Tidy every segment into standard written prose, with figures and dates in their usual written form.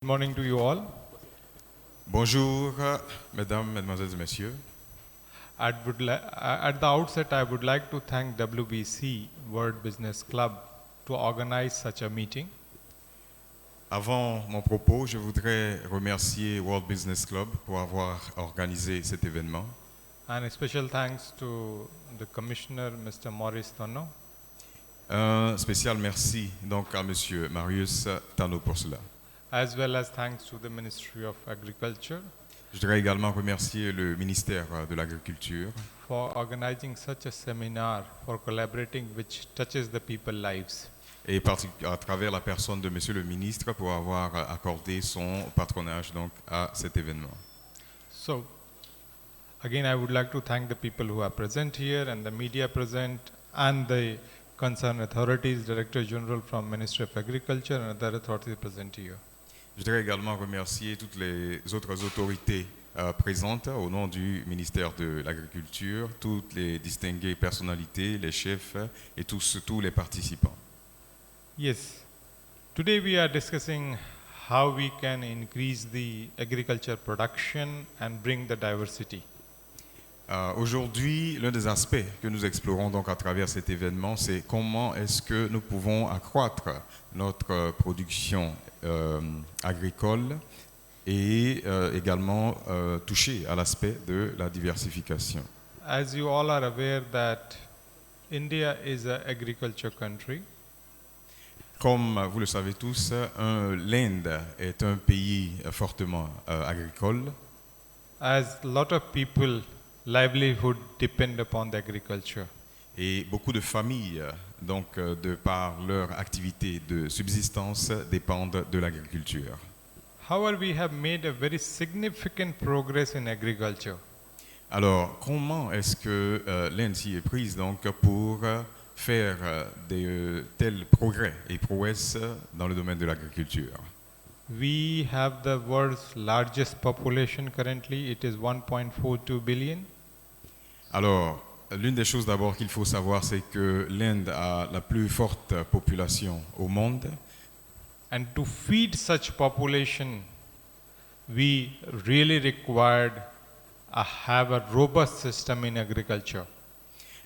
Good morning to you all. Bonjour, mesdames, mesdemoiselles et messieurs. At the outset, I would like to thank WBC, World Business Club, to organize such a meeting. Avant mon propos, je voudrais remercier World Business Club pour avoir organisé cet événement. And a special thanks to the Commissioner, Mr. Maurice Tonno, Un spécial merci donc à Monsieur Marius Tano pour cela. as well as thanks to the Ministry of Agriculture Je voudrais également remercier le ministère de l'Agriculture for organizing such a seminar for collaborating which touches the people's lives. et à travers la personne de Monsieur le ministre pour avoir accordé son patronage donc à cet événement. So, again, I would like to thank the people who are present here and the media present and the concerned authorities, Director General from Ministry of Agriculture and other authorities present here. Je voudrais également remercier toutes les autres autorités présentes au nom du ministère de l'Agriculture, toutes les distinguées personnalités, les chefs et tous les participants. Yes, today we are discussing how we can increase the agriculture production and bring the diversity. Aujourd'hui, l'un des aspects que nous explorons donc à travers cet événement, c'est comment est-ce que nous pouvons accroître notre production agricole et également toucher à l'aspect de la diversification. As you all are aware that India is an agriculture country. Comme vous le savez tous, l'Inde est un pays fortement agricole. As a lot of people livelihood depend upon the agriculture. Et beaucoup de familles, donc de par leur activité de subsistance, dépendent de l'agriculture. However, we have made a very significant progress in agriculture. Alors, comment est-ce que l'Inde s'y est prise donc pour faire de tels progrès et prouesses dans le domaine de l'agriculture? We have the world's largest population currently. It is 1.42 billion. Alors, l'une des choses d'abord qu'il faut savoir, c'est que l'Inde a la plus forte population au monde. And to feed such population, we really required have a robust system in agriculture.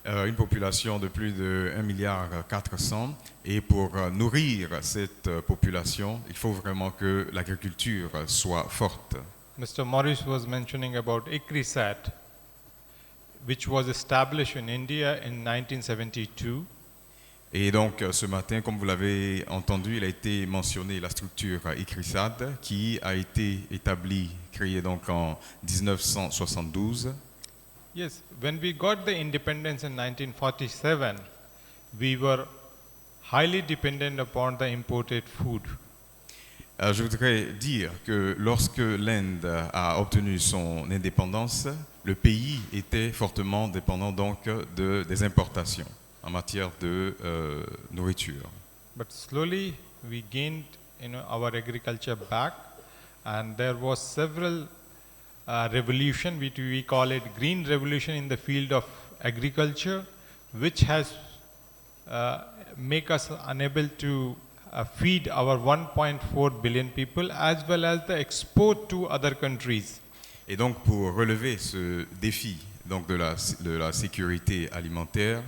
Une population de plus de 1,4 milliard et pour nourrir cette population, il faut vraiment que l'agriculture soit forte. Mr. Morris was mentioning about ICRISAT, which was established in India in 1972. Et donc ce matin, comme vous l'avez entendu, il a été mentionné la structure ICRISAT qui a été établie, créée donc en 1972. Yes, when we got the independence in 1947, we were highly dependent upon the imported food. Je voudrais dire que lorsque l'Inde a obtenu son indépendance, le pays était fortement dépendant donc des importations en matière de nourriture. But slowly we gained our agriculture back, and there was several revolution, which we call it green revolution in the field of agriculture, which has make us unable to feed our 1.4 billion people as well as the export to other countries. Et donc pour relever ce défi donc de la sécurité alimentaire,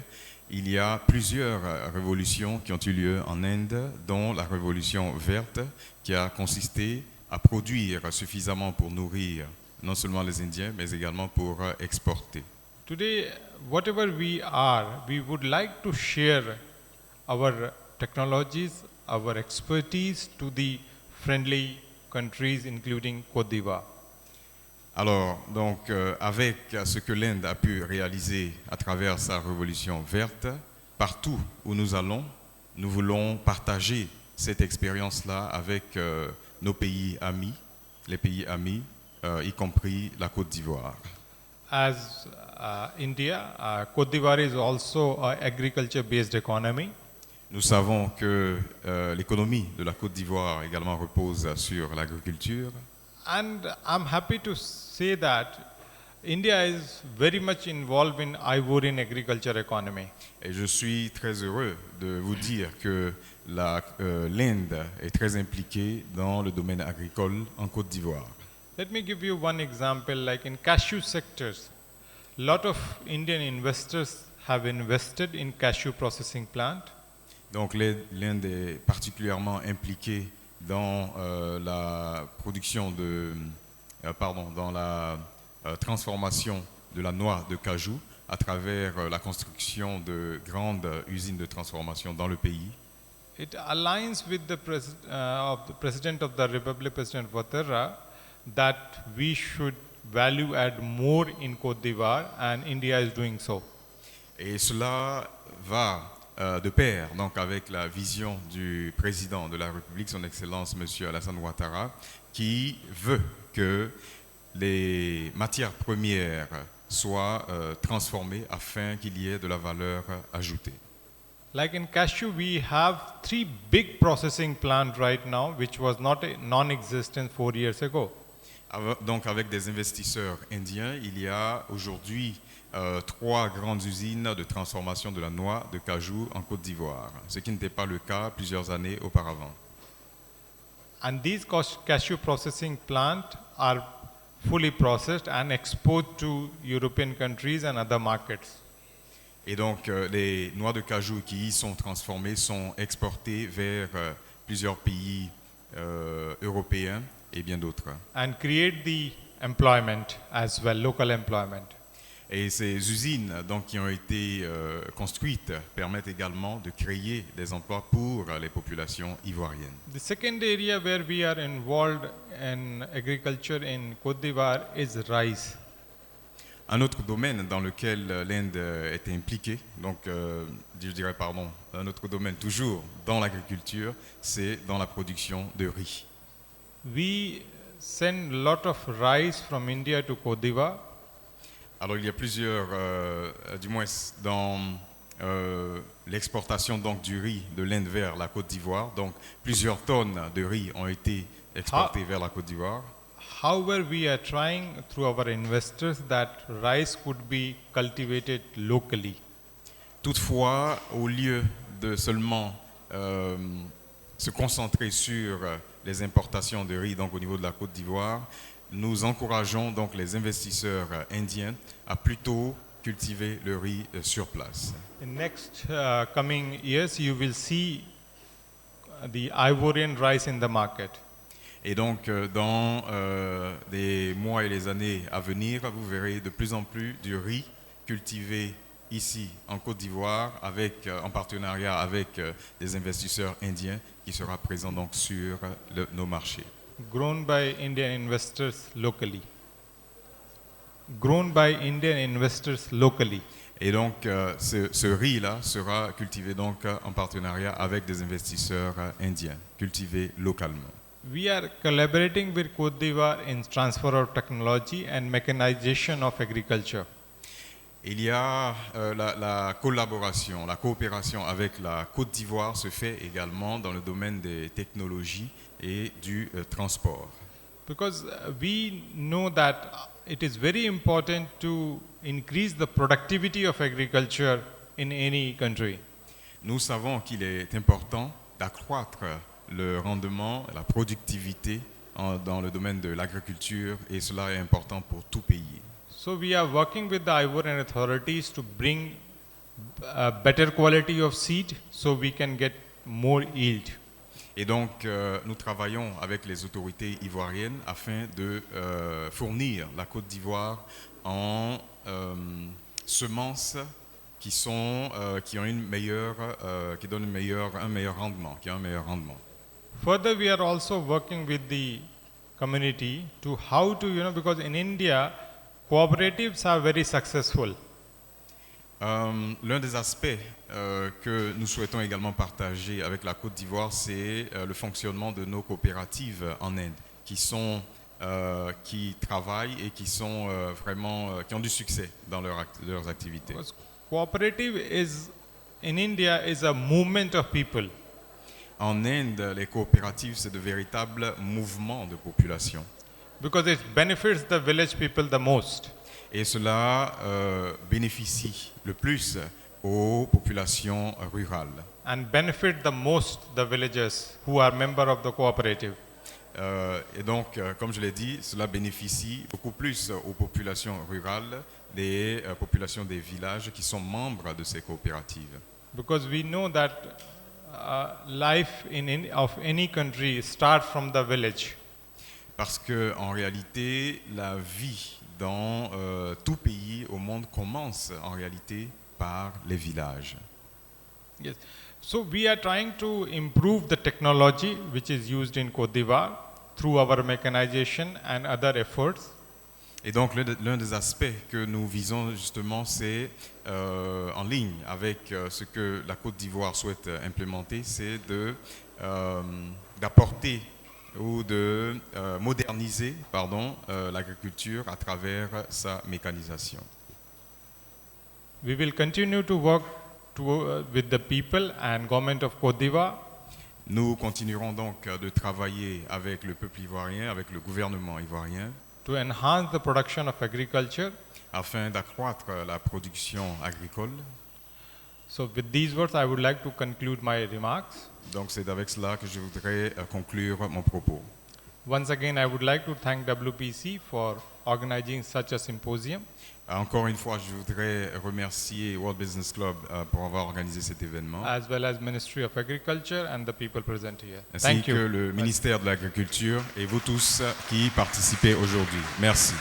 il y a plusieurs révolutions qui ont eu lieu en Inde, dont la révolution verte qui a consisté à produire suffisamment pour nourrir non seulement les Indiens, mais également pour exporter. Today, whatever we are, we would like to share our technologies, our expertise to the friendly countries, including Côte d'Ivoire. Alors, donc, avec ce que l'Inde a pu réaliser à travers sa révolution verte, partout où nous allons, nous voulons partager cette expérience-là avec nos pays amis, les pays amis, y compris la Côte d'Ivoire. As India, Côte d'Ivoire is also an agriculture-based economy. Nous savons que l'économie de la Côte d'Ivoire également repose sur l'agriculture. And I'm happy to say that India is very much involved in Ivorian agriculture economy. Et je suis très heureux de vous dire que l'Inde est très impliquée dans le domaine agricole en Côte d'Ivoire. Let me give you one example. Like in cashew sectors, lot of Indian investors have invested in cashew processing plant. Donc l'Inde est particulièrement impliquée dans la production dans la transformation de la noix de cajou à travers la construction de grandes usines de transformation dans le pays. It aligns with the President of the Republic, President Ouattara, that we should value add more in Côte d'Ivoire, and India is doing so. Et cela va de pair donc avec la vision du président de la République, son Excellence M. Alassane Ouattara, qui veut que les matières premières soient transformées afin qu'il y ait de la valeur ajoutée. Like in cashew, we have 3 big processing plants right now, which was non-existent 4 years ago. Donc avec des investisseurs indiens, il y a aujourd'hui 3 grandes usines de transformation de la noix de cajou en Côte d'Ivoire, ce qui n'était pas le cas plusieurs années auparavant. And these cashew processing plants are fully processed and exported to European countries and other markets. Et donc les noix de cajou qui y sont transformées sont exportées vers plusieurs pays européens et bien d'autres. And create the employment as well, local employment. Et ces usines donc, qui ont été construites permettent également de créer des emplois pour les populations ivoiriennes. The second area where we are involved in agriculture in Côte d'Ivoire is rice. Un autre domaine dans lequel l'Inde est impliquée, un autre domaine toujours dans l'agriculture, c'est dans la production de riz. We send a lot of rice from India to Côte d'Ivoire. Alors il y a plusieurs, du moins dans l'exportation donc du riz de l'Inde vers la Côte d'Ivoire, donc plusieurs tonnes de riz ont été exportées vers la Côte d'Ivoire. However, we are trying through our investors that rice could be cultivated locally. Toutefois, au lieu de seulement se concentrer sur les importations de riz donc au niveau de la Côte d'Ivoire, nous encourageons donc les investisseurs indiens à plutôt cultiver le riz sur place. In next coming years, you will see the Ivorian rice in the market. Et donc, dans les mois et les années à venir, vous verrez de plus en plus du riz cultivé ici en Côte d'Ivoire, en partenariat avec des investisseurs indiens qui sera présent donc sur nos marchés. Grown by Indian investors locally. Grown by Indian investors locally. Et donc, ce riz-là sera cultivé donc en partenariat avec des investisseurs indiens, cultivé localement. We are collaborating with Côte d'Ivoire in transfer of technology and mechanization of agriculture. Il y a la collaboration, la coopération avec la Côte d'Ivoire se fait également dans le domaine des technologies et du transport. Because we know that it is very important to increase the productivity of agriculture in any country. Nous savons qu'il est important d'accroître le rendement, la productivité dans le domaine de l'agriculture et cela est important pour tout pays. So we are working with the Ivorian authorities to bring a better quality of seed so we can get more yield. Et donc nous travaillons avec les autorités ivoiriennes afin de fournir la Côte d'Ivoire en semences qui ont une meilleure, qui donnent un meilleur rendement, qui ont un meilleur rendement. Further, we are also working with the community to how to, because in India, cooperatives are very successful. L'un des aspects que nous souhaitons également partager avec la Côte d'Ivoire, c'est le fonctionnement de nos coopératives en Inde, qui travaillent et qui sont qui ont du succès dans leurs activités. Because cooperative in India is a movement of people. En Inde, les coopératives, c'est de véritables mouvements de population. Because it benefits the village people the most. Et cela bénéficie le plus aux populations rurales. and benefit the most the villagers who are member of the cooperative. Et donc, comme je l'ai dit, cela bénéficie beaucoup plus aux populations rurales, des populations des villages qui sont membres de ces coopératives. Because we know that life of any country starts from the village. Parce qu'en réalité, la vie dans tout pays au monde commence en réalité par les villages. Yes. So we are trying to improve the technology which is used in Côte d'Ivoire through our mechanization and other efforts. Et donc l'un des aspects que nous visons justement, c'est en ligne avec ce que la Côte d'Ivoire souhaite implémenter, c'est d'apporter ou de moderniser l'agriculture à travers sa mécanisation. We will continue to work with the people and government of Côte d'Ivoire Nous continuerons donc de travailler avec le peuple ivoirien, avec le gouvernement ivoirien, to enhance the production of agriculture. afin d'accroître la production agricole. So with these words, I would like to conclude my remarks. Donc c'est avec cela que je voudrais conclure mon propos. Once again, I would like to thank WPC for organizing such a symposium. Encore une fois, je voudrais remercier World Business Club pour avoir organisé cet événement, As well as Ministry of Agriculture and the people present here. ainsi Thank que you. le ministère de l'Agriculture et vous tous qui participez aujourd'hui. Merci.